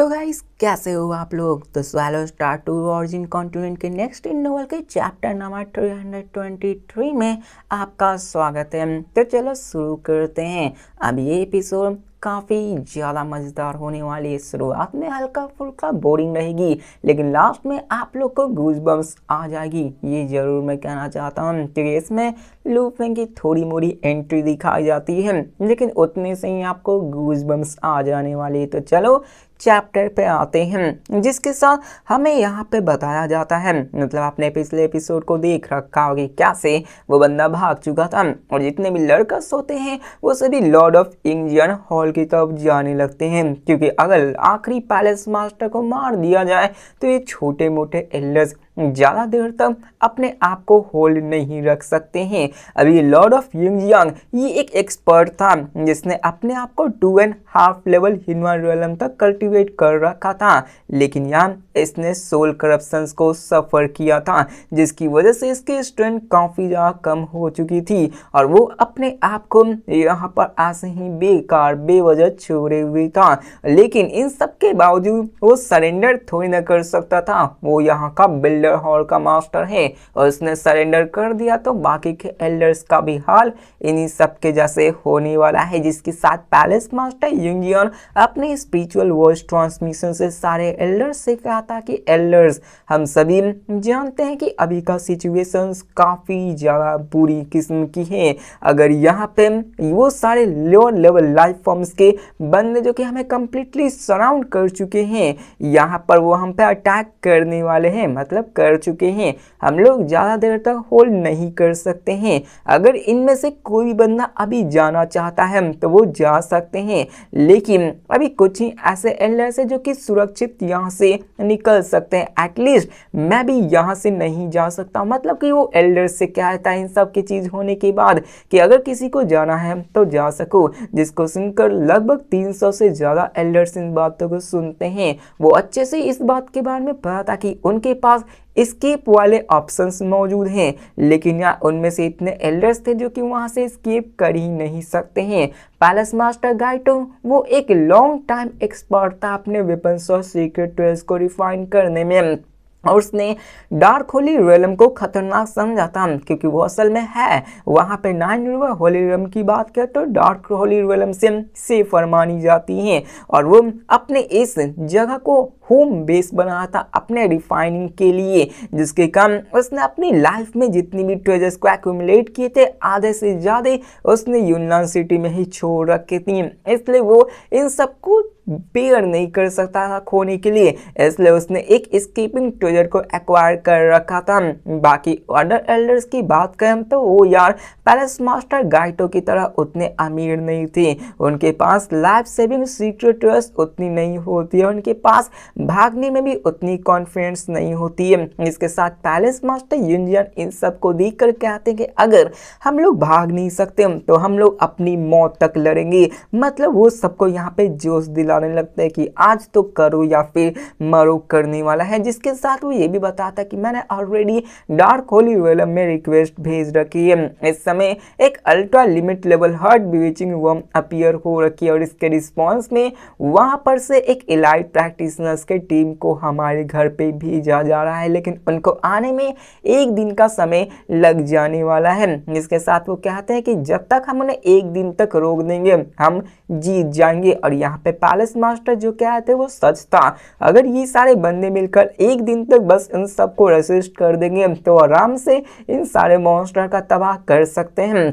तो गाइस कैसे हो आप लोग। तो swallow star to origin continent के नेक्स्ट इन नोवेल के चैप्टर नंबर 323 में आपका स्वागत है। तो चलो शुरू करते हैं। अब ये एपिसोड काफ़ी ज़्यादा मज़ेदार होने वाली है। शुरुआत में हल्का फुल्का बोरिंग रहेगी, लेकिन लास्ट में आप लोग को गूज़बम्स आ जाएगी, ये ज़रूर मैं कहना चाहता हूँ। क्योंकि इसमें लूफिंग की थोड़ी मोड़ी एंट्री दिखाई जाती है, लेकिन उतने से ही आपको गूज़बम्स आ जाने वाली है। तो चलो चैप्टर पे आते हैं, जिसके साथ हमें यहाँ पे बताया जाता है, मतलब आपने पिछले एपिसोड को देख रखा होगा कैसे वो बंदा भाग चुका था और जितने भी लड़कस होते हैं वो सभी लॉर्ड ऑफ इंडियन हॉल की तरफ जाने लगते हैं। क्योंकि अगर आखिरी पैलेस मास्टर को मार दिया जाए तो ये छोटे मोटे एल्डर्स ज़्यादा देर तक अपने आप को होल्ड नहीं रख सकते हैं। अभी लॉर्ड ऑफ यिंगयांग ये एक एक्सपर्ट था जिसने अपने आप को 2.5 लेवल ह्यूमन रियलम तक कल्टीवेट कर रखा था, लेकिन यहाँ इसने सोल करप्शंस को सफ़र किया था, जिसकी वजह से इसकी स्ट्रेंथ काफ़ी ज़्यादा कम हो चुकी थी और वो अपने आप को यहाँ पर ऐसे ही बेकार बेवजह छोड़े हुए था। लेकिन इन सब के बावजूद वो सरेंडर थोड़ी ना कर सकता था। वो यहाँ का बिल्डर हॉल का मास्टर है और उसने सरेंडर कर दिया तो बाकी के एल्डर्स का भी हाल इन्हीं सब के जैसे होने वाला है। जिसके साथ पैलेस मास्टर युंगियन अपने स्पिरिचुअल वॉइस ट्रांसमिशन से सारे एल्डर्स से कहा था कि एल्डर्स, हम सभी जानते हैं कि अभी का सिचुएशन काफ़ी ज़्यादा बुरी किस्म की है। अगर यहाँ पे वो सारे लोअर लेवल लाइफ फॉर्म्स के बंदे जो कि हमें कंप्लीटली सराउंड कर चुके हैं, यहाँ पर वो हम पे अटैक करने वाले हैं, मतलब कर चुके हैं, हम लोग ज़्यादा देर तक होल्ड नहीं कर सकते हैं। अगर इनमें से कोई भी बंदा अभी जाना चाहता है तो वो जा सकते हैं, लेकिन अभी कुछ ही ऐसे एल्डर्स हैं जो कि सुरक्षित यहाँ से निकल सकते हैं। एटलीस्ट मैं भी यहाँ से नहीं जा सकता, मतलब कि वो एल्डर्स से क्या था इन सब की चीज़ होने के बाद कि अगर किसी को जाना है तो जा सको, जिसको सुनकर लगभग 300 से ज़्यादा एल्डर्स इन बातों को सुनते हैं। वो अच्छे से इस बात के बारे में पता था कि उनके पास एस्केप वाले ऑप्शंस मौजूद हैं, लेकिन यहाँ उनमें से इतने एल्डर्स थे जो कि वहाँ से एस्केप कर ही नहीं सकते हैं। पैलेस मास्टर गाइटो वो एक लॉन्ग टाइम एक्सपर्ट था अपने वेपन्स और सीक्रेट टूल्स को रिफाइन करने में, और उसने डार्क होली रियलम को खतरनाक समझा था, क्योंकि वो असल में है वहाँ पे 9 रिवर होली रियलम की बात करें तो डार्क होली रियलम से सेफर मानी जाती हैं, और वो अपने इस जगह को होम बेस बनाया था अपने रिफाइनिंग के लिए, जिसके काम उसने अपनी लाइफ में जितनी भी ट्रेजर्स को एक्यूमुलेट किए थे आधे से ज़्यादा उसने यूनान सिटी में ही छोड़ रखे थी। इसलिए वो इन सबको बेयर नहीं कर सकता था खोने के लिए, इसलिए उसने एक एस्केपिंग ट्रेजर को एक्वायर कर रखा था। बाकी अदर एल्डर्स की बात करें तो वो यार पैलेस मास्टर गाइटो की तरह उतने अमीर नहीं थे, उनके पास लाइफ सेविंग सीक्रेट ट्रेजर्स उतनी नहीं होती है, उनके पास भागने में भी उतनी कॉन्फिडेंस नहीं होती है। इसके साथ पैलेस मास्टर यूनियन इन सब को देख कर कहते हैं कि अगर हम लोग भाग नहीं सकते तो हम लोग अपनी मौत तक लड़ेंगे, मतलब वो सबको यहाँ पे जोश दिलाने लगता है कि आज तो करो या फिर मरो करने वाला है। जिसके साथ वो ये भी बताता कि मैंने ऑलरेडी डार्क होली रियलम में रिक्वेस्ट भेज रखी है, इस समय एक ultra limit level heart bewitching worm appear हो रखी है, और इसके रिस्पॉन्स में वहाँ पर से एक एलाइट प्रैक्टिशनर्स के टीम को हमारे घर पे भेजा जा रहा है, लेकिन उनको आने में 1 दिन का समय लग जाने वाला है। जिसके साथ वो कहते हैं कि जब तक हम उन्हें 1 दिन तक रोक देंगे हम जीत जाएंगे, और यहाँ पे पैलेस मास्टर जो कहते हैं वो सच था। अगर ये सारे बंदे मिलकर 1 दिन तक बस इन सबको रेसिस्ट कर देंगे तो आराम से इन सारे मॉन्स्टर का तबाह कर सकते हैं,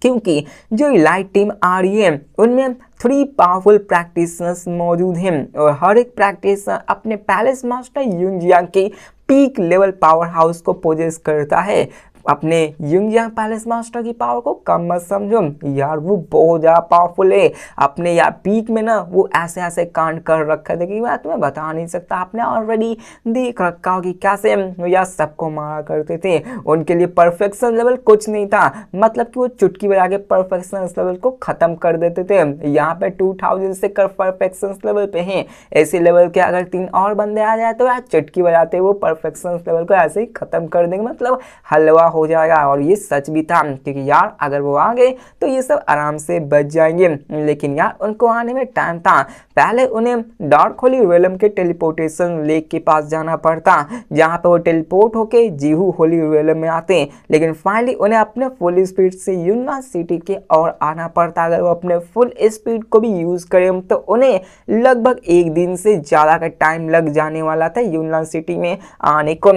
क्योंकि जो इलाइट टीम आ रही है उनमें 3 पावरफुल प्रैक्टिशनर्स मौजूद हैं, और हर एक प्रैक्टिशनर अपने पैलेस मास्टर युंगयांग के पीक लेवल पावर हाउस को पोजेस करता है। अपने युंगयांग पैलेस मास्टर की पावर को कम मत समझो यार, वो बहुत ज़्यादा पावरफुल है। अपने यार पीक में ना वो ऐसे ऐसे कांड कर रखा था कि मैं तुम्हें बता नहीं सकता, आपने ऑलरेडी देख रखा हो कि कैसे यार सबको मारा करते थे। उनके लिए परफेक्शन लेवल कुछ नहीं था, मतलब कि वो चुटकी बजा के परफेक्शन लेवल को ख़त्म कर देते थे। यहाँ पे 2000 से कर परफेक्शन लेवल पे हैं, ऐसे लेवल के अगर 3 और बंदे आ जाए तो यार चुटकी बजाते वो परफेक्शन लेवल को ऐसे ही ख़त्म कर देंगे, मतलब हलवा हो जाएगा। और ये सच भी था, क्योंकि यार अगर वो आ गए तो ये सब आराम से बच जाएंगे। लेकिन यार उनको आने में टाइम था। पहले उन्हें डार्क होली रेलम के टेलीपोर्टेशन लेक के पास जाना पड़ता, जहाँ पे वो टेलीपोर्ट होके जीहू होली रेलम में आते। लेकिन फाइनली उन्हें अपने फुल स्पीड से यूनिवर्स सिटी के और आना पड़ता। अगर वो अपने फुल स्पीड को भी यूज करें तो उन्हें लगभग एक दिन से ज्यादा का टाइम लग जाने वाला था यूनिवर्स सिटी में आने को।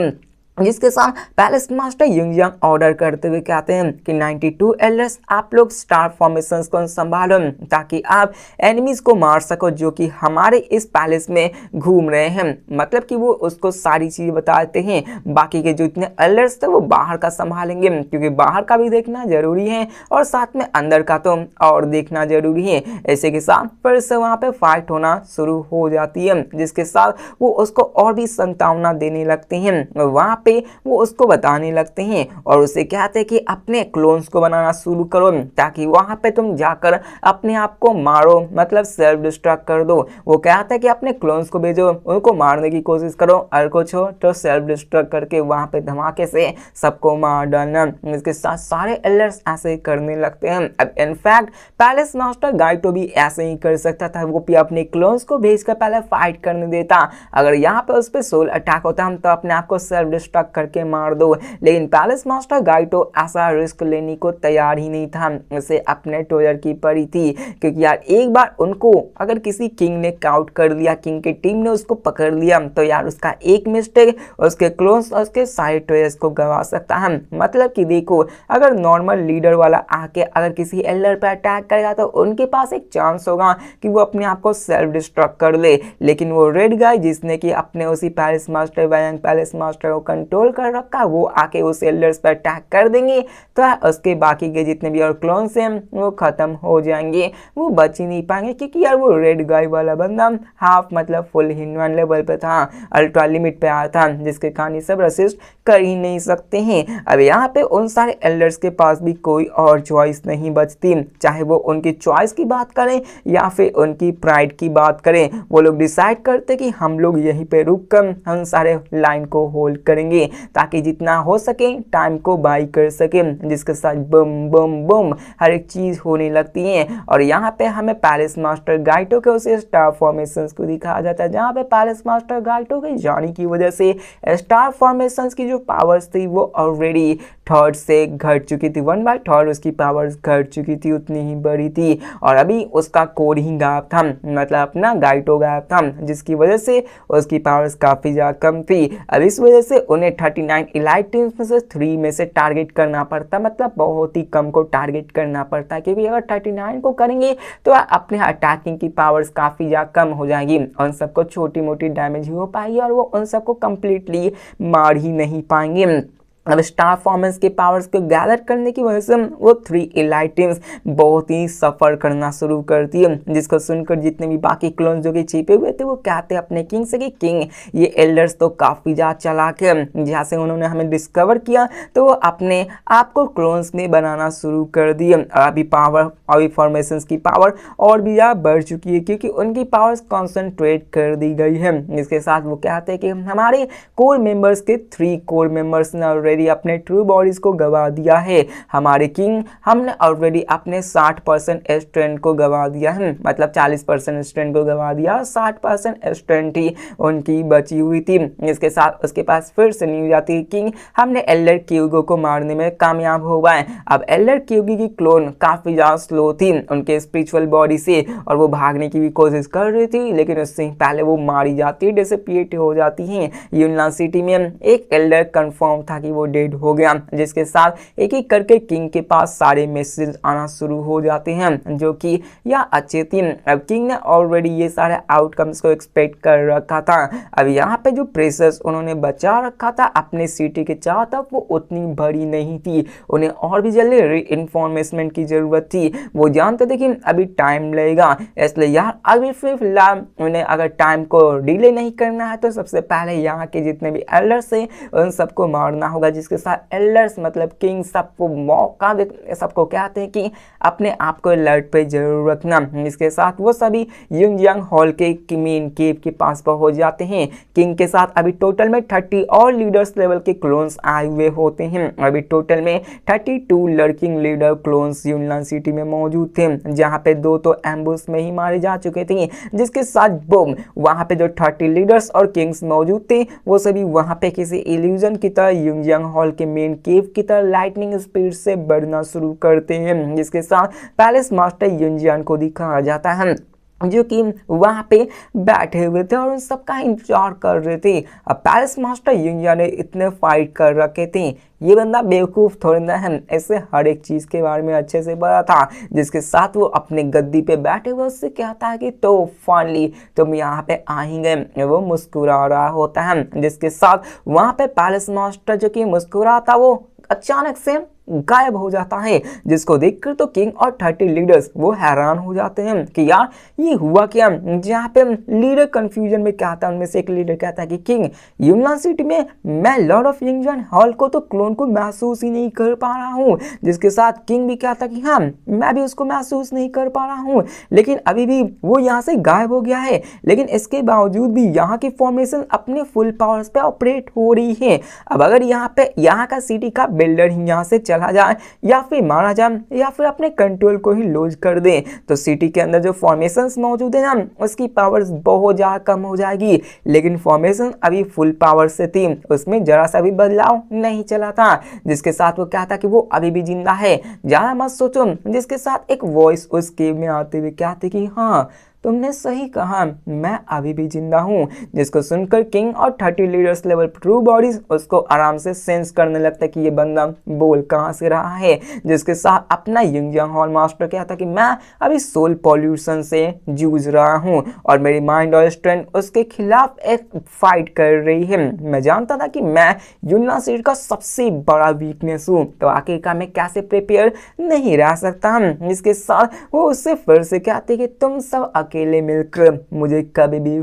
जिसके साथ पैलेस मास्टर युंगयांग ऑर्डर करते हुए कहते हैं कि 92 एल्डर्स आप लोग स्टार फॉर्मेशंस को संभालो, ताकि आप एनिमीज को मार सको जो कि हमारे इस पैलेस में घूम रहे हैं। मतलब कि वो उसको सारी चीजें बताते हैं। बाकी के जो इतने एल्डर्स थे वो बाहर का संभालेंगे, क्योंकि बाहर का भी देखना जरूरी है और साथ में अंदर का तो और देखना जरूरी है। ऐसे के साथ फिर से वहां पे फाइट होना शुरू हो जाती है, जिसके साथ वो उसको और भी संतावना देने लगते हैं। वहां पे वो उसको बताने लगते हैं और उसे कहते हैं कि अपने क्लोन्स को बनाना शुरू करो, ताकि वहां पे तुम जाकर अपने आप को मारो, मतलब सेल्फ डिस्ट्रक्ट कर दो। वो कहता है कि अपने क्लोन्स को भेजो, उनको मारने की कोशिश करो, और कुछ हो तो सेल्फ डिस्ट्रक्ट करके वहां पे धमाके से सबको मार डालना। इसके साथ सारे एल्डर्स ऐसे करने लगते हैं। अब इनफैक्ट पैलेस मास्टर गाइटो भी ऐसे ही कर सकता था। वो भी अपने क्लोन्स को भेजकर पहले फाइट करने देता। अगर यहाँ पे उस पर सोल अटैक होता तो अपने आप को सेल्फ डिस्ट्रक्ट करके मार दो। लेकिन पैलेस मास्टर गाइटो ऐसा रिस्क लेने को तैयार ही नहीं था। उसे अपने टोयर की पड़ी थी, क्योंकि यार एक बार उनको अगर किसी किंग ने काउट कर लिया, किंग की टीम ने उसको पकड़ लिया, तो यार उसका एक मिस्टेक उसके क्लोन्स और उसके सारे टोयर्स को गवा सकता है। मतलब कि देखो, अगर नॉर्मल लीडर वाला आके अगर किसी एल्डर पर अटैक करेगा तो उनके पास एक चांस होगा कि वो अपने आप को सेल्फ डिस्ट्रक्ट कर ले। लेकिन वो रेड गाय जिसने कि अपने उसी पैलेस मास्टर वैंग पैलेस मास्टर को कंट्रोल कर रखा, वो आके उस एल्डर्स पर अटैक कर देंगे तो उसके बाकी के जितने भी और क्लोन्स हैं वो खत्म हो जाएंगे, वो बच ही नहीं पाएंगे। क्योंकि यार वो रेड गाय वाला बंदा हाफ मतलब फुल ह्यूमन लेवल पे था, अल्ट्रा लिमिट पे आया था, जिसके कारण ये सब रेसिस्ट कर ही नहीं सकते हैं। अब यहाँ पे उन सारे एल्डर्स के पास भी कोई और चॉइस नहीं बचती, चाहे वो उनकी चॉइस की बात करें या फिर उनकी प्राइड की बात करें। वो लोग डिसाइड करते कि हम लोग यहीं पे रुक कर हम सारे लाइन को होल्ड करेंगे, ताकि जितना हो सके टाइम को बाई कर सके। जिसके साथ बम बम बम हर एक चीज होने लगती है। और यहाँ पे हमें पैलेस मास्टर गाइटो के उसे स्टार फॉर्मेशंस को दिखाया जाता है, जहाँ पे पैलेस मास्टर गाइटो के जाने की वजह से स्टार फॉर्मेशंस की जो पावर्स थी वो ऑलरेडी थर्ड से घट चुकी थी। 1/3 उसकी पावर्स घट चुकी थी, उतनी ही बड़ी थी। और अभी उसका कोर ही गायब था, मतलब अपना गाइटो गायब था, जिसकी वजह से उसकी पावर्स काफी ज्यादा कम थी। अब इस वजह से उन्हें 39 इलाइट टीम्स में से 3 में से टारगेट करना पड़ता, मतलब बहुत ही कम को टारगेट करना पड़ता है। क्योंकि अगर 39 को करेंगे तो अपने अटैकिंग की पावर्स काफी ज्यादा कम हो जाएगी, उन सबको छोटी मोटी डैमेज ही हो पाएगी और वो उन सबको कंप्लीटली मार ही नहीं पाएंगे। अब स्टार फॉर्मेंस के पावर्स को गैदर करने की वजह से वो 3 एलाइट टीम्स बहुत ही सफर करना शुरू करती है, जिसको सुनकर जितने भी बाकी क्लोन्स जो कि छिपे हुए थे वो कहते हैं अपने किंग से कि किंग ये एल्डर्स तो काफी ज्यादा चालाक है। जहाँ से उन्होंने हमें डिस्कवर किया तो वो अपने आप को क्लोन्स में बनाना शुरू कर दिए। अभी फॉर्मेशंस की पावर और भी ज्यादा बढ़ चुकी है, क्योंकि उनकी पावर्स कॉन्सेंट्रेट कर दी गई है। इसके साथ वो कहते हैं कि हमारे कोर मेंबर्स के 3 कोर मेंबर्स ने ऑलरेडी अपने ट्रू बॉडीज को गवा दिया है। हमारे किंग हमने ऑलरेडी अपने 60% स्ट्रेंथ को गवा दिया है, मतलब 40% स्ट्रेंथ को गवा दिया, 60% स्ट्रेंथ ही उनकी बची हुई थी। इसके साथ उसके पास फिर से न्यूज आती है किंग हमने एल्डर क्यूगो को मारने में कामयाब हो गए। अब एल्डर क्यूगी की क्लोन काफी ज्यादा स्लो थी उनके स्पिरिचुअल बॉडी से, और वो भागने की भी कोशिश कर रही थी, लेकिन उससे पहले वो मारी जाती है, डिसअपीयर हो जाती है। यूनिवर्स सिटी में एक एल्डर कंफर्म था कि वो डेड हो गया, जिसके साथ एक एक करके किंग के पास सारे मैसेज आना शुरू हो जाते हैं, जो कि यह अच्छे थे। अब किंग ने ऑलरेडी ये सारे आउटकम्स को एक्सपेक्ट कर रखा था। अब यहाँ पे जो प्रेशर्स उन्होंने बचा रखा था अपने सिटी के चारों तरफ, वो उतनी बड़ी नहीं थी, उन्हें और भी जल्दी रीइंफॉर्मेशन की जरूरत थी। वो जानते थे कि अभी टाइम लगेगा, इसलिए यार अभी फिलहाल उन्हें अगर टाइम को डिले नहीं करना है तो सबसे पहले यहाँ के जितने भी एल्डर्स हैं उन सबको मारना होगा, होगा, जिसके साथ एल्डर्स मतलब किंग सबको मौका दे, सबको कहते हैं कि अपने आप को अलर्ट पे जरूर रखना। इसके साथ वो सभी युंगयांग हॉल के मेन केव के पास पहुंच जाते हैं। किंग के साथ अभी टोटल में 30 और लीडर्स लेवल के क्लोन्स आए हुए होते हैं। अभी टोटल में 32 लर्किंग लीडर क्लोन्स युनलान सिटी में मौजूद थे, जहां पे 2 तो एम्बुश में ही मारे जा चुके थे। जिसके साथ बूम, वहां पे जो 30 लीडर्स और किंग्स मौजूद थे वो सभी वहां पे किसी इल्यूजन की तरह युंगयांग हॉल के मेन केव की तरह लाइटनिंग स्पीड से बढ़ना शुरू करते हैं। जिसके साथ पैलेस मास्टर युंजियान को दिखाया जाता है, जो कि वहां पे बैठे हुए थे और उन सबका इंतजार कर रहे थे। अब पैलेस मास्टर युंजियान ने इतने फाइट कर रखे थे, ये बंदा बेवकूफ़ थोड़ी ना है, ऐसे हर एक चीज़ के बारे में अच्छे से पता था। जिसके साथ वो अपने गद्दी पे बैठे हुए उससे कहता है कि तो फाइनली तुम यहाँ पे आ ही गए। वो मुस्कुरा रहा होता है, जिसके साथ वहाँ पे पैलेस मास्टर जो कि मुस्कुराता वो अचानक से गायब हो जाता है, जिसको देखकर तो किंग और 30 लीडर्स वो हैरान हो जाते हैं कि यार ये हुआ क्या। जहाँ पे लीडर कंफ्यूजन में कहता है, उनमें से एक लीडर कहता है कि किंग, युनलान सिटी में मैं लॉर्ड ऑफ युंगयांग हॉल को तो क्लोन को महसूस ही नहीं कर पा रहा हूँ। जिसके साथ किंग भी कहता कि हाँ मैं भी उसको महसूस नहीं कर पा रहा हूँ, लेकिन अभी भी वो यहाँ से गायब हो गया है। लेकिन इसके बावजूद भी यहाँ की फॉर्मेशन अपने फुल पावर्स पे ऑपरेट हो रही है। अब अगर यहाँ का सिटी का बिल्डर ही यहाँ से चला जाए या फिर मारा जाए या फिर अपने कंट्रोल को ही लूज कर दे, तो सिटी के अंदर जो फॉर्मेशंस मौजूद है ना उसकी पावर्स बहुत ज्यादा कम हो जाएगी। लेकिन फॉर्मेशन अभी फुल पावर से थी, उसमें जरा सा भी बदलाव नहीं चला था। जिसके साथ वो कहता कि वो अभी भी जिंदा है, ज्यादा मत सोचो। जिसके साथ एक वॉइस उस केव में आते हुए कहते कि हाँ तुमने सही कहा, मैं अभी भी जिंदा हूँ। जिसको सुनकर किंग और 30 लीडर्स लेवल ट्रू बॉडीज उसको आराम से सेंस करने लगता है कि ये बंदा बोल कहाँ से रहा है। जिसके साथ अपना युंगयांग हॉल मास्टर कहता कि मैं अभी सोल पॉल्यूशन से जूझ रहा हूँ और मेरी माइंड और स्ट्रेंथ उसके खिलाफ एक फाइट कर रही है। मैं जानता था कि मैं युनलान सिटी का सबसे बड़ा वीकनेस हूँ, तो आखिरकार मैं कैसे प्रिपेयर नहीं रह सकता। इसके साथ वो उससे फिर से कहते कि तुम सब अकेले मिलकर मुझे कभी भी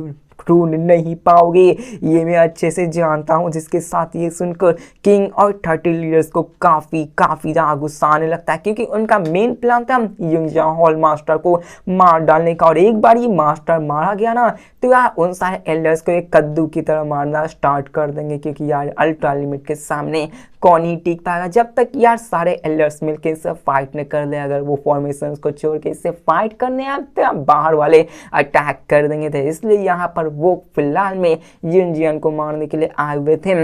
ढूंढ नहीं पाओगे, ये मैं अच्छे से जानता हूँ। जिसके साथ ये सुनकर किंग और 30 लीडर्स को काफी ज्यादा गुस्सा आने लगता है, क्योंकि उनका मेन प्लान था युंगयांग हॉल मास्टर को मार डालने का। और एक बार ये मास्टर मारा गया ना तो यार उन सारे एल्डर्स को एक कद्दू की तरह मारना स्टार्ट कर देंगे, क्योंकि यार अल्ट्रा लिमिट के सामने कौन ही टिक पाएगा जब तक यार सारे एल्डर्स मिलकर इससे फाइट न कर ले। अगर वो फॉर्मेशंस को छोड़ के इससे फाइट करने आए तो बाहर वाले अटैक कर देंगे थे। इसलिए यहाँ पर वो फिलहाल में युंजियान को मारने के लिए आए हुए थे।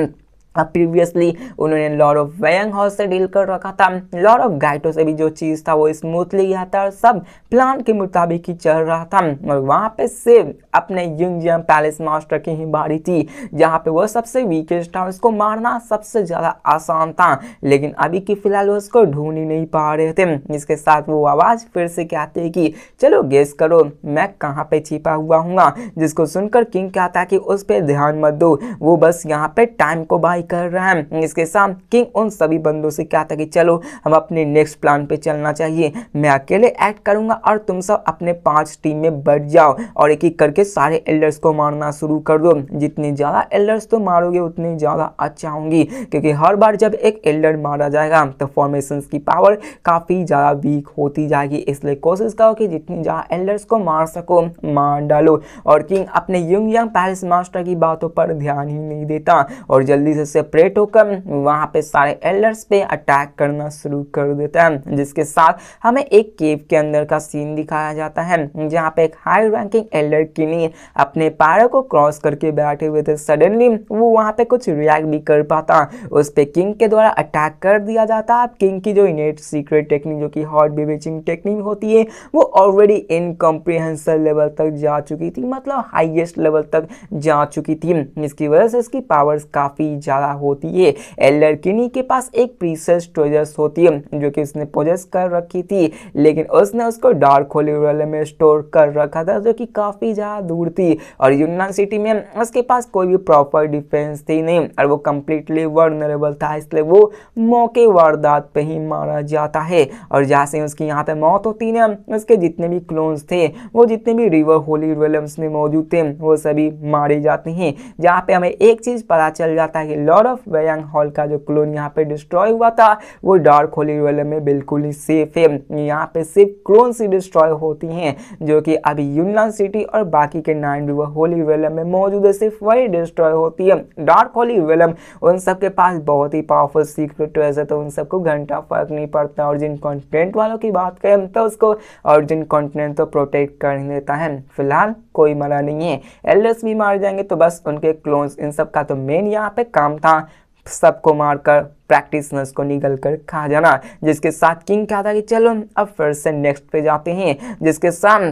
अब प्रीवियसली उन्होंने लॉर्ड ऑफ वेयंग हाउस से डील कर रखा था, लॉर्ड ऑफ गाइटो से भी जो चीज़ था वो स्मूथली गया था और सब प्लान के मुताबिक ही चल रहा था। और वहाँ पे सिर्फ अपने युंगयांग पैलेस मास्टर की ही बारी थी, जहाँ पे वो सबसे वीकेस्ट था, उसको मारना सबसे ज़्यादा आसान था। लेकिन अभी की फिलहाल उसको ढूंढ ही नहीं पा रहे थे। इसके साथ वो आवाज़ फिर से कहते हैं कि चलो गेस करो मैं कहाँ पे छिपा हुआ हूँ। जिसको सुनकर किंग कहता है कि उस पर ध्यान मत दो, वो बस यहाँ पे टाइम को बाई कर रहा है। इसके साथ किंग उन सभी बंदों से कहता कि चलो हम अपने नेक्स्ट प्लान पे चलना चाहिए, मैं अकेले एक्ट करूंगा और तुम सब अपने 5 टीम में बढ़ जाओ और एक एक करके सारे एल्डर्स को मारना शुरू कर दो। जितने ज्यादा एल्डर्स तो मारोगे उतनी ज्यादा अच्छा होंगी, क्योंकि हर बार जब एक एल्डर मारा जाएगा तो फॉर्मेशंस की पावर काफी ज्यादा वीक होती जाएगी। इसलिए कोशिश करो कि जितनी ज्यादा एल्डर्स को मार सको मार डालो। और किंग अपने युंगयांग पैलेस मास्टर की बातों पर ध्यान ही नहीं देता और जल्दी से सेपरेट होकर वहां पे सारे एल्डर्स पे अटैक करना शुरू कर देता है। जिसके साथ हमें एक केव के अंदर का सीन दिखाया जाता है, जहां पे एक हाई रैंकिंग एल्डर किनी अपने पैरों को क्रॉस करके बैठे हुए थे। सडनली वो वहां पे कुछ रिएक्ट भी कर पाता, उस पे किंग के द्वारा अटैक कर दिया जाता है। किंग की जो इनेट सीक्रेट टेक्निक जो कि हार्ट बीविचिंग टेक्निक होती है वो ऑलरेडी इनकम्प्रिहेंसिबल लेवल तक जा चुकी थी, मतलब हाईएस्ट लेवल तक जा चुकी थी। इसकी वजह से इसकी पावर्स काफी ज्यादा होती है। एल्डर किनी के पास एक प्रीशियस ट्रेजर्स होती है जो कि उसने पोजेस कर रखी थी, लेकिन उसने उसको डार्क होली रियल में स्टोर कर रखा था, जो कि काफी ज्यादा दूर थी। और युनलान सिटी में उसके पास कोई भी प्रॉपर डिफेंस थी नहीं और वो कंप्लीटली वर्नरेबल था, इसलिए वो मौके वारदात पे ही मारा जाता है। और जैसे उसकी यहाँ पे मौत होती है ना, उसके जितने भी क्लोन्स थे वो जितने भी रिवर होली रियल्म्स में मौजूद थे वो सभी मारे जाते हैं। जहाँ पे हमें एक चीज पता चल जाता है कि लॉर्ड ऑफ वेयंग हॉल का जो क्लोन यहाँ पे डिस्ट्रॉय हुआ था वो डार्क होली रिवेलम में बिल्कुल ही सेफ है। यहाँ पे सिर्फ क्लोन्स ही डिस्ट्रॉय होती हैं जो कि अभी यूनलान सिटी और बाकी के 9 रिवर होली रिवेलम में मौजूद है, सिर्फ वही डिस्ट्रॉय होती है। डार्क होली रिवेलम उन सब के पास बहुत ही पावरफुल सीक्रेट है, तो उन सबको घंटा फर्क नहीं पड़ता। और जिन कॉन्टिनेंट वालों की बात करें तो उसको और जिन कॉन्टिनेंट तो प्रोटेक्ट कर देता है। फिलहाल कोई मरा नहीं है, एल्डर्स भी मार जाएंगे तो बस उनके क्लोन्स, इन सब का तो मेन यहाँ पे काम था सबको मारकर प्रैक्टिशनर्स को निकल कर खा जाना। जिसके साथ किंग क्या था कि चलो अब फिर से नेक्स्ट पे जाते हैं, जिसके साथ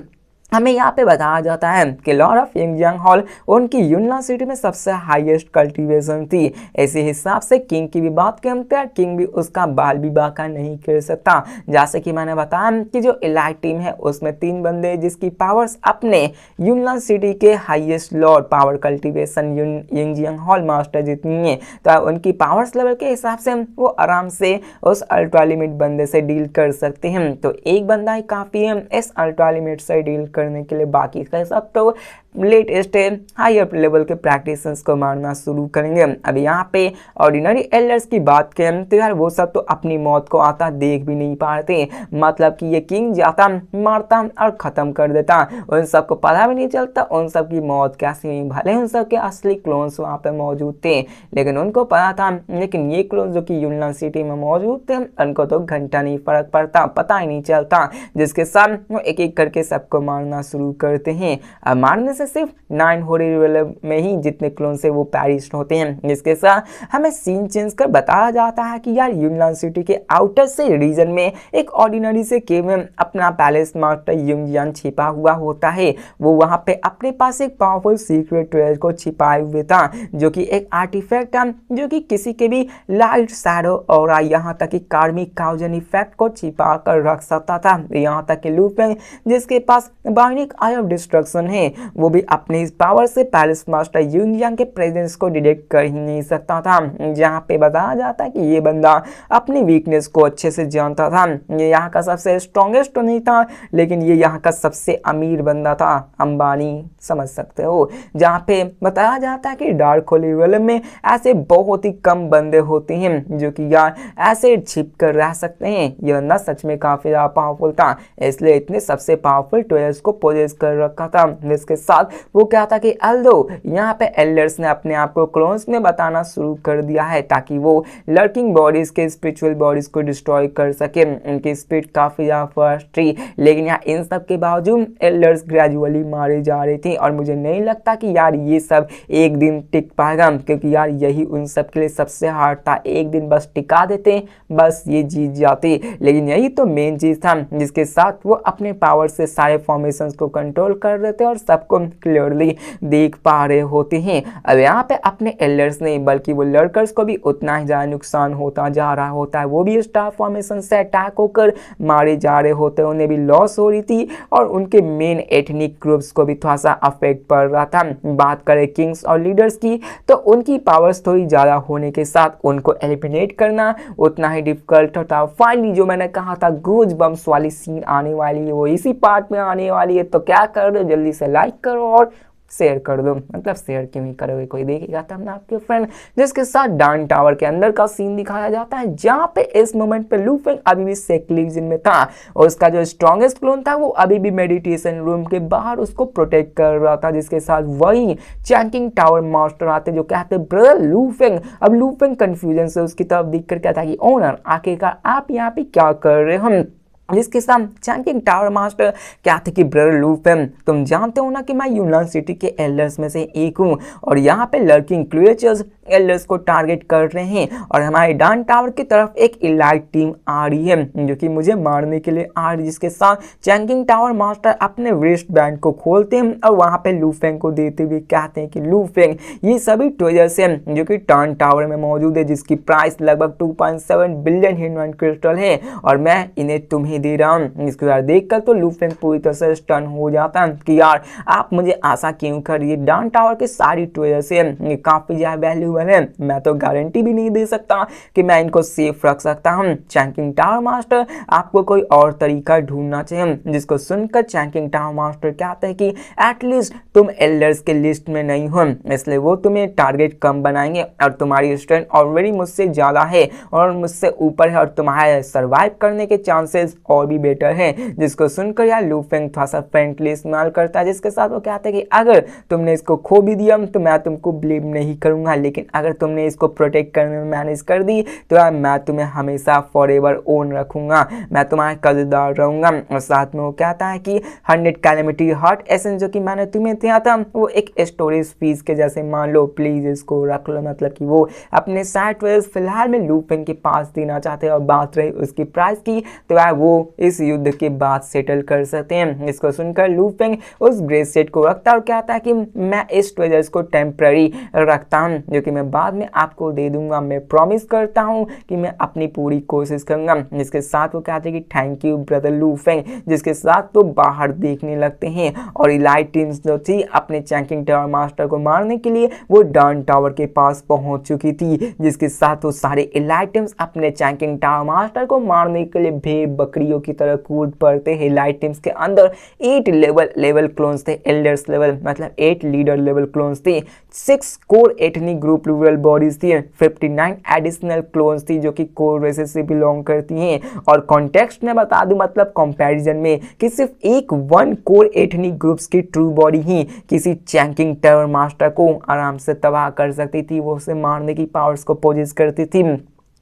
हमें यहाँ पे बताया जाता है कि लॉर्ड ऑफ यंगजियांग हॉल उनकी यूनलान सिटी में सबसे हाईएस्ट कल्टीवेशन थी। ऐसे हिसाब से किंग की भी बात करें तो किंग भी उसका बाल भी बाका नहीं कर सकता। जैसे कि मैंने बताया कि जो एलाइट टीम है उसमें 3 बंदे जिसकी पावर्स अपने यूनलान सिटी के highest lord power cultivation Yangjiang hall master जितनी है, तो उनकी पावर्स लेवल के हिसाब से वो आराम से उस अल्ट्रा लिमिट बंदे से डील कर सकते हैं। तो एक बंदा ही काफ़ी है इस अल्ट्रा लिमिट से डील करने के लिए, बाकी का सब तो लेटेस्ट हायर लेवल के प्रैक्टिशनर्स को मारना शुरू करेंगे। अब यहाँ पे ऑर्डिनरी एल्डर्स की बात करें तो यार वो सब तो अपनी मौत को आता देख भी नहीं पाते, मतलब कि ये किंग जाता मारता और ख़त्म कर देता, उन सबको पता भी नहीं चलता उन सब की मौत कैसी हुई। भले उन सब के असली क्लोन्स वहाँ पे मौजूद थे लेकिन उनको पता था, लेकिन ये क्लोन्स जो कि यूनलान सिटी में मौजूद थे उनको तो घंटा नहीं फर्क पड़ता, पता ही नहीं चलता। जिसके साथ वो एक एक करके सबको मारना शुरू करते हैं। अब मारने सिर्फ 9 होली रिवेलम में ही जितने क्लोन से वो पैरिश होते हैं। जिसके साथ हमें सीन चेंज कर बताया जाता है कि यार यूनलान सिटी के आउटर से रीजन में एक ऑर्डिनरी से केव में अपना पैलेस मास्टर युंगजियान छिपा हुआ होता है। वो वहां पे अपने पास एक पावरफुल सीक्रेट ट्रेजर को छिपाए हुए था जो कि एक आर्टिफैक्ट है जो कि किसी के भी लाइट शैडो और यहाँ तक कि कार्मिक काउजन इफेक्ट को छिपा कर रख सकता था। यहाँ तक कि लू फेंग जिसके पास बायोनिक आई ऑफ डिस्ट्रक्शन है वो भी अपने इस पावर से पैलेस मास्टर युंगजियांग के प्रेजेंस को डिटेक्ट कर ही नहीं सकता था। जहाँ पे बताया जाता है कि ये बंदा अपनी वीकनेस को अच्छे से जानता था। ये यहाँ का सबसे स्ट्रॉन्गेस्ट तो नहीं था लेकिन ये यहाँ का सबसे अमीर बंदा था, अंबानी समझ सकते हो। जहाँ पे बताया जाता है कि डार्क होली रिवेलम में ऐसे बहुत ही कम बंदे होते हैं जो कि यार ऐसे छिप कर रह सकते हैं। यह बंदा सच में काफी ज्यादा पावरफुल था, इसलिए इतने सबसे पावरफुल ट्वेल्स को पोजेस कर रखा था। इसके साथ वो क्या था कि एल्दो यहाँ पे एल्डर्स ने अपने आप को क्लोन्स में बताना शुरू कर दिया है ताकि वो लर्किंग बॉडीज के स्पिरिचुअल बॉडीज को डिस्ट्रॉय कर सके। उनकी स्पीड काफी ज्यादा फास्ट थी लेकिन यहाँ इन सब के बावजूद एल्डर्स ग्रेजुअली मारे जा रहे थे और मुझे नहीं लगता कि यार ये सब एक दिन टिक पाएगा, क्योंकि यार यही उन सब के लिए सबसे हार्ड था। एक दिन बस टिका देते बस ये जीत जाते, लेकिन यही तो मेन चीज था जिसके साथ वो अपने पावर से सारे फॉर्मेशंस को कंट्रोल कर रहे थे और सबको क्लियरली देख पा रहे होते हैं। अब यहाँ पे अपने एल्डर्स नहीं बल्कि वो लर्कर्स को भी उतना ही ज्यादा नुकसान होता जा रहा होता है। वो भी स्टार फॉर्मेशन से अटैक होकर मारे जा रहे होते हैं, उन्हें भी लॉस हो रही थी और उनके मेन एथनिक ग्रुप्स को भी थोड़ा सा अफेक्ट पड़ रहा था। बात करें किंग्स और लीडर्स की तो उनकी पावर्स थोड़ी ज्यादा होने के साथ उनको एलिमिनेट करना उतना ही डिफिकल्ट होता। फाइनली जो मैंने कहा था गूज बम्स वाली सीन आने वाली है वो इसी पार्ट में आने वाली है, तो क्या कर दो जल्दी से लाइक करो और शेयर कर दो। मतलब शेयर क्यों ही करोगे, कोई देखेगा तब ना आपके फ्रेंड। जिसके साथ डान टावर के अंदर का सीन दिखाया जाता है जहां पे इस मोमेंट पे लू फेंग अभी भी सेक्लिजन में था और उसका जो स्ट्रॉन्गेस्ट क्लोन था वो अभी भी मेडिटेशन रूम के बाहर उसको प्रोटेक्ट कर रहा था। जिसके साथ वही चैंकिंग टावर मास्टर आते जो कहते ब्रदर लू फेंग। अब लू फेंग कंफ्यूजन से उसकी तरफ दिख कर कहता कि ओनर आखिरकार आप यहाँ पे क्या कर रहे हो। जिसके साथ चैंकिंग टावर मास्टर क्या थे कि ब्रदर लू फेंग तुम जानते हो ना कि मैं यूनान सिटी के एल्डर्स में से एक हूँ और यहाँ पे लर्किंग क्रिएचर्स एल्डर्स को टारगेट कर रहे हैं और हमारे डान टावर की तरफ एक इलाइट टीम आ रही है जो कि मुझे मारने के लिए आ रही है। जिसके साथ चैंकिंग टावर मास्टर अपने वेस्ट बैंड को खोलते हैं और वहाँ पे लू फेंग को देते हुए कहते हैं कि लू फेंग ये सभी ट्रेजर्स हैं जो कि डान टावर में मौजूद है जिसकी प्राइस लगभग 2.7 बिलियन ह्यूमन क्रिस्टल है और मैं इन्हें तुम्हें दे रहा हूँ। इसको यार देखकर तो लू फेंग पूरी तरह से स्टन हो जाता है कि यार आप मुझे आशा क्यों कर रही है, डाउन टावर के सारी ट्रेजर से ये काफी ज्यादा वैल्यूएबल है, मैं तो गारंटी भी नहीं दे सकता कि मैं इनको सेफ रख सकता हूँ। चैंकिंग टावर मास्टर आपको कोई और तरीका ढूंढना चाहिए। जिसको सुनकर चैंकिंग टावर मास्टर कहते हैं कि एटलीस्ट तुम एल्डर्स के लिस्ट में नहीं हो, इसलिए वो तुम्हें टारगेट कम बनाएंगे और तुम्हारी स्ट्रेंथ ऑलरेडी मुझसे ज्यादा है और मुझसे ऊपर है और तुम्हारे सर्वाइव करने के चांसेस और भी बेटर है। जिसको सुनकर यार लू फेंग थोड़ा सा फ्रेंडली इस्तेमाल करता है, जिसके साथ वो कहते हैं कि अगर तुमने इसको खो भी दिया तो मैं तुमको ब्लेम नहीं करूंगा, लेकिन अगर तुमने इसको प्रोटेक्ट करने में मैनेज कर दी तो यार मैं तुम्हें हमेशा फॉरएवर ओन रखूंगा, मैं तुम्हारा कर्जदार रहूंगा। और साथ में वो कहता है कि 100 कैलेमिटी हार्ट एसेंस जो कि मैंने तुम्हें दिया था वो एक स्टोरेज फीस के जैसे मान लो, प्लीज इसको रख लो। मतलब कि वो अपने साइड फिलहाल में लू फेंग के पास देना चाहते हैं और बात रही उसकी प्राइस की तो यार वो इस युद्ध के बाद सेटल कर सकते हैं। इसको सुनकर लू फेंग उस ग्रेस सेट को रखता है और कहता है कि मैं इस ट्रेजर्स को टेम्पररी रखता हूं जो कि मैं बाद में आपको दे दूंगा, मैं प्रॉमिस करता हूं कि मैं अपनी पूरी कोशिश करूंगा। जिसके साथ वो कहते हैं कि थैंक यू ब्रदर लू फेंग। जिसके साथ तो बाहर देखने लगते हैं और इलाइट टीम्स जो थी अपने चैंकिंग टावर मास्टर को मारने के लिए वो डाउन टावर के पास पहुंच चुकी थी। जिसके साथ वो सारे इलाइट टीम्स अपने चैंकिंग टावर मास्टर को मारने के लिए भेड़ बकरियों की तरह कूद पड़ते हैं। इलाइट टीम्स के अंदर 8 लेवल क्लोन्स थे, एल्डर्स लेवल मतलब 8 लीडर लेवल क्लोन्स थे, 6 core ethnic group rural bodies थी, 59 एडिशनल क्लोन्स थी जो कि कोर रेसेस से बिलोंग करती हैं। और कॉन्टेक्स्ट में बता दूं मतलब कंपैरिजन में कि सिर्फ एक 1 कोर एथनिक ग्रुप्स की ट्रू बॉडी ही किसी चैंकिंग टावर मास्टर को आराम से तबाह कर सकती थी, वो उसे मारने की पावर्स को पोजेस करती थी।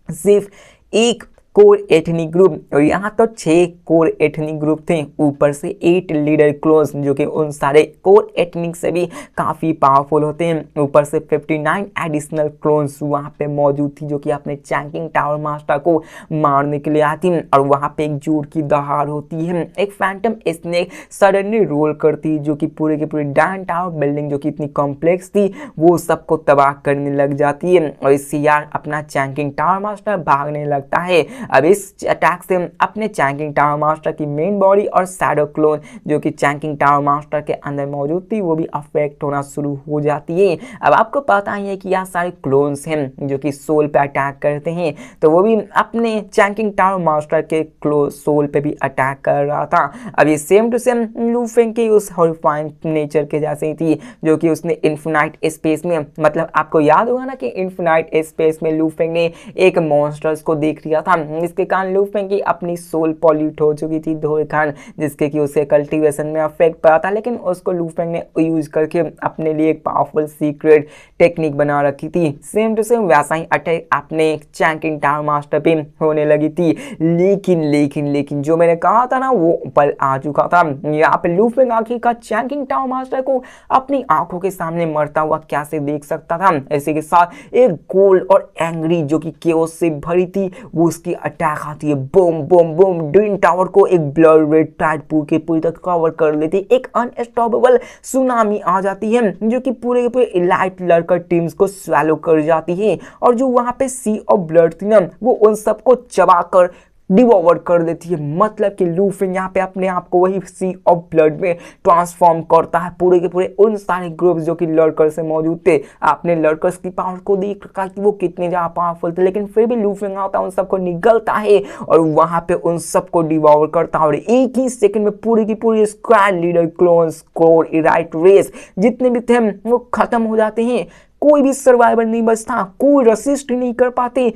सिर्फ एक कोर एथनिक ग्रुप और यहाँ तो 6 कोर एथनिक ग्रुप थे, ऊपर से 8 लीडर क्लोन्स जो कि उन सारे कोर एथनिक से भी काफी पावरफुल होते हैं। ऊपर से 59 एडिशनल क्लोन्स वहाँ पे मौजूद थी जो कि अपने चैंकिंग टावर मास्टर को मारने के लिए आती हैं। और वहाँ पे एक जोर की दहाड़ होती है, एक फैंटम स्नेक सडनली रोल करती जो कि पूरे के पूरे डाउन टावर बिल्डिंग जो कि इतनी कॉम्प्लेक्स थी वो सबको तबाह करने लग जाती है। और इससे यार अपना चैंकिंग टावर मास्टर भागने लगता है। अब इस अटैक से अपने चैंकिंग टावर मास्टर की मेन बॉडी और शैडो क्लोन जो कि चैंकिंग टावर मास्टर के अंदर मौजूद थी वो भी अफेक्ट होना शुरू हो जाती है। अब आपको पता ही है कि यहाँ सारे क्लोन्स हैं जो कि सोल पे अटैक करते हैं, तो वो भी अपने चैंकिंग टावर मास्टर के सोल पे भी अटैक कर रहा था। अब ये same to same Lu Feng की उस हॉरिफाइंग नेचर के जैसे ही थी जो कि उसने इन्फिनाइट स्पेस में, मतलब आपको याद होगा ना कि इन्फिनाइट स्पेस में लू फेंग ने एक मॉन्स्टर्स को देख लिया था, इसके कारण लू फेंग की अपनी सोल पॉल्यूट हो चुकी थी धोए खान, जिसके कि उसे कल्टीवेशन में अफेक्ट पड़ा था। लेकिन उसको लू फेंग ने यूज करके अपने लिए एक पावरफुल सीक्रेट टेक्निक बना रखी थी। सेम टू सेम वैसा ही अटैक अपने चैंकिंग टावर मास्टर पे होने लगी थी। लेकिन जो मैंने कहा था ना वो पल आ चुका था। यहाँ पे लू फेंग आखिरकार चैंकिंग टावर मास्टर को अपनी आंखों के सामने मरता हुआ कैसे देख सकता था। इसी के साथ एक कोल्ड और एंग्री जो कि केओस से भरी थी वो उसकी अटैक आती है, boom boom boom, twin tower को एक ब्लड रेड टाइड पूरी तक कवर कर लेती, एक अनस्टॉपेबल सुनामी आ जाती है जो कि पूरे के पूरे इलाइट लड़कर टीम्स को स्वैलो कर जाती है। और जो वहां पे सी ऑफ ब्लड थी ना वो उन सबको चबाकर डिवोवर कर देती है। मतलब कि लू फेंग यहाँ पे अपने आप को वही सी ऑफ ब्लड में ट्रांसफॉर्म करता है। पूरे के पूरे उन सारे ग्रुप्स जो कि लड़कर से मौजूद थे, आपने लड़कर्स की पावर को देख रखा कि वो कितने ज्यादा पावरफुल थे, लेकिन फिर भी लू फेंग आता है उन सबको निगलता है और वहां पे उन सबको डिवोवर करता है। और एक ही सेकंड में पूरी की पूरी स्क्वाड लीडर क्लोन्स कोर इराइट रेस जितने भी थे वो खत्म हो जाते हैं। कोई भी सर्वाइवर नहीं बचता, कोई रेसिस्ट नहीं कर पाते,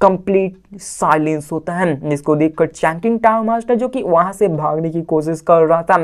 कंप्लीट साइलेंस होता है। जिसको देखकर चैंकिंग टावर मास्टर जो कि वहां से भागने की कोशिश कर रहा था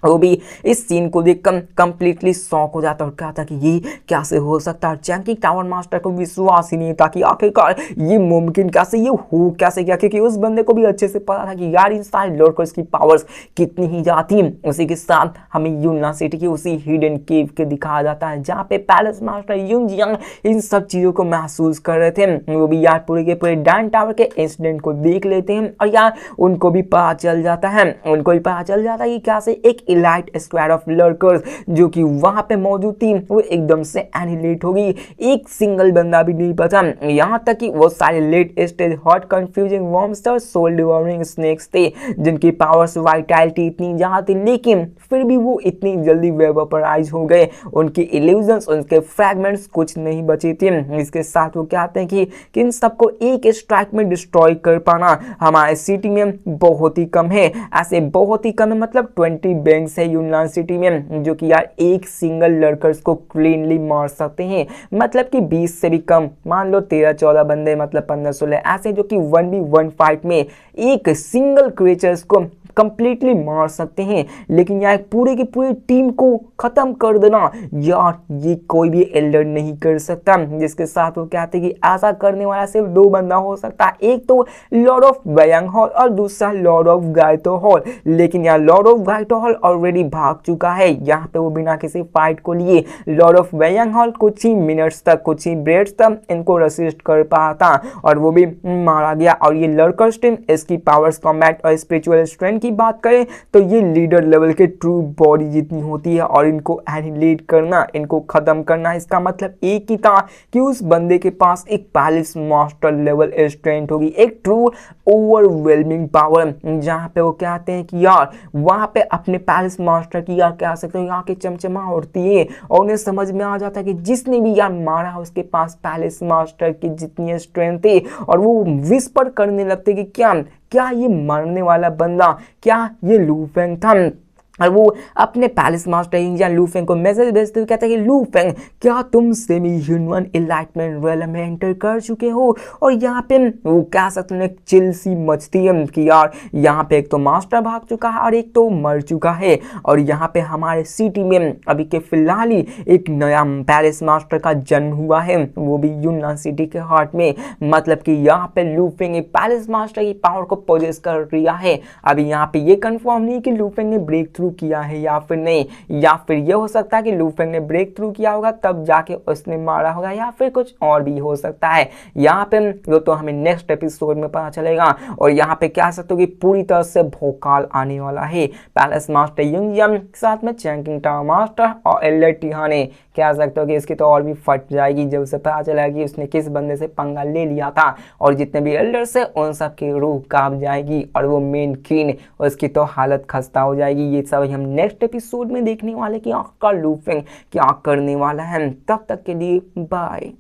वो भी इस सीन को देखकर कंप्लीटली शॉक हो जाता और कहता कि ये कैसे हो सकता है। चैंकिंग टावर मास्टर को विश्वास ही नहीं था कि आखिरकार ये मुमकिन कैसे, ये हो कैसे गया, क्योंकि उस बंदे को भी अच्छे से पता था कि यार इन सारे लड़कर्स की पावर्स कितनी ही जाती हैं। उसी के साथ हमें यूना सिटी की उसी हिडन केव के दिखाया जाता है जहाँ पे पैलेस मास्टर युनजियांग इन सब चीजों को महसूस कर रहे थे। वो भी यार पूरे के पूरे डाउन टावर के इंसिडेंट को देख लेते हैं और यार उनको भी पता चल जाता है कि कैसे एक इलाइट स्क्वाड ऑफ लर्कर्स जो कि वहां पे मौजूद थी वो एकदम से एनिहिलेट हो गई। एक सिंगल बंदा भी नहीं बचा, यहाँ तक कि वो सारे late stage hot confusing worms और सोल डिवोरिंग स्नेक्स थे जिनकी पावर्स वाइटैलिटी इतनी ज्यादा थी, लेकिन फिर भी वो इतनी जल्दी वेपोराइज हो गए। उनकी इल्यूजन्स, उनके फ्रैगमेंट्स कुछ नहीं बचे थे। इसके साथ वो कहते हैं कि इन सबको एक स्ट्राइक में डिस्ट्रॉय कर पाना हमारे सिटी में बहुत ही कम है। ऐसे बहुत ही कम है, मतलब 20 बैंक्स है यूनान सिटी में जो कि यार एक सिंगल लड़कर्स को क्लीनली मार सकते हैं। मतलब कि 20 से भी कम, मान लो 13-14 बंदे, मतलब 15-16 ऐसे जो कि 1v1 फाइट में एक सिंगल क्रिएचर्स को कंप्लीटली मार सकते हैं। लेकिन यार पूरे की पूरी टीम को खत्म कर देना यार ये कोई भी एल्डर नहीं कर सकता। जिसके साथ वो कहते हैं कि ऐसा करने वाला सिर्फ 2 बंदा हो सकता है, एक तो लॉर्ड ऑफ वयांग हॉल और दूसरा लॉर्ड ऑफ गाइटो हॉल। लेकिन यार लॉर्ड ऑफ गाइटो हॉल ऑलरेडी भाग चुका है यहाँ पे वो बिना किसी फाइट को लिए। लॉर्ड ऑफ वयांग हॉल कुछ ही मिनट्स तक, कुछ ही ब्रेड्स तक इनको रेसिस्ट कर पाया था और वो भी मारा गया। और ये लर्कर्स टीम, इसकी पावर्स, कॉम्बैट और स्पिरिचुअल स्ट्रेंथ की बात करें तो ये लीडर लेवल के ट्रू बॉडी जितनी होती है और इनको एनिहिलेट करना, इनको खत्म करना, इसका मतलब एक ही था कि उस बंदे के पास एक पैलेस मास्टर लेवल स्ट्रेंथ होगी, एक ट्रू ओवरवेलमिंग पावर। जहां पे वो कहते हैं कि यार वहां पे अपने पैलेस मास्टर की यार कह सकते हो यहाँ की चमचमा उड़ती है और उन्हें समझ में आ जाता है कि जिसने भी यार मारा उसके पास पैलेस मास्टर की जितनी स्ट्रेंथ है और वो विस्पर करने लगते कि क्या ये मरने वाला बंदा, क्या ये लू फेंग था। और वो अपने पैलेस मास्टर या लू फेंग को मैसेज भेजते हुए कहता है कि लू फेंग क्या तुम सेमी ह्यूमन एनलाइटमेंट रियलम में एंटर कर चुके हो। और यहाँ पे वो कह सकते हैं चिल सी मचती है कि यार यहाँ पे एक तो मास्टर भाग चुका है और एक तो मर चुका है। और यहाँ पे हमारे सिटी में अभी के फिलहाल ही एक नया पैलेस मास्टर का जन्म हुआ है, वो भी यूनान सिटी के हार्ट में। मतलब कि यहाँ पे लू फेंग एक पैलेस मास्टर की पावर को पोजेस कर लिया है। अभी यहाँ पे ये कंफर्म नहीं कि लू फेंग ने ब्रेक थ्रू किया है या फिर नहीं, या फिर ये हो सकता है कि लू फेंग ने ब्रेक थ्रू किया होगा तब जाके उसने मारा होगा, या फिर कुछ और भी हो सकता है। यहाँ पे वो तो हमें नेक्स्ट एपिसोड में पता चलेगा। और यहाँ पे कह सकते हो कि पूरी तरह से भोकाल आने वाला है। पैलेस मास्टर युंग यम के साथ में चैंकिंग टावर मास्टर और एल्डर टिहाने, कह सकते हो कि इसकी तो और भी फट जाएगी जब उसे पता चला कि उसने किस बंदे से पंगा ले लिया था। और जितने भी एल्डर्स है उन सब की रूह कांप जाएगी और वो मेन क्वीन, उसकी तो हालत खस्ता हो जाएगी। ये सब हम नेक्स्ट एपिसोड में देखने वाले कि आखिर लू फेंग क्या करने वाला है। तब तक के लिए बाय।